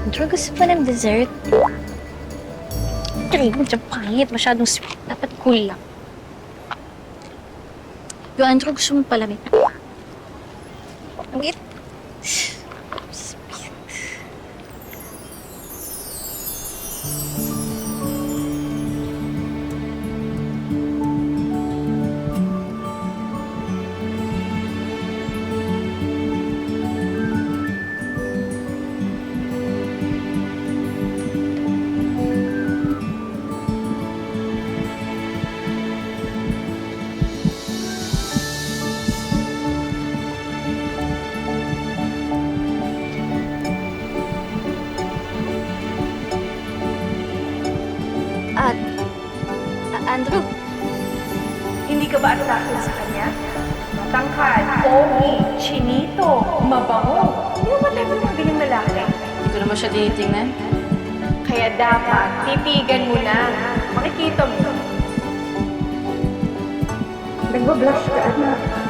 Andrew, gusto pa ng dessert? Andrew, medyo pangit. Masyadong sweet. Dapat cool lang. Yo, Andrew, gusto mo palamig? Wait. At, Andrew, Hindi ka ba attracted sa kanya? Matangkad, pogi, chinito, mabango. Hindi mo ba tayo ng ganyang lalaki? Hindi ko naman siya tinitingnan. Kaya dapat, titigan mo na. Makikita mo. Nagba-blush ka, anak.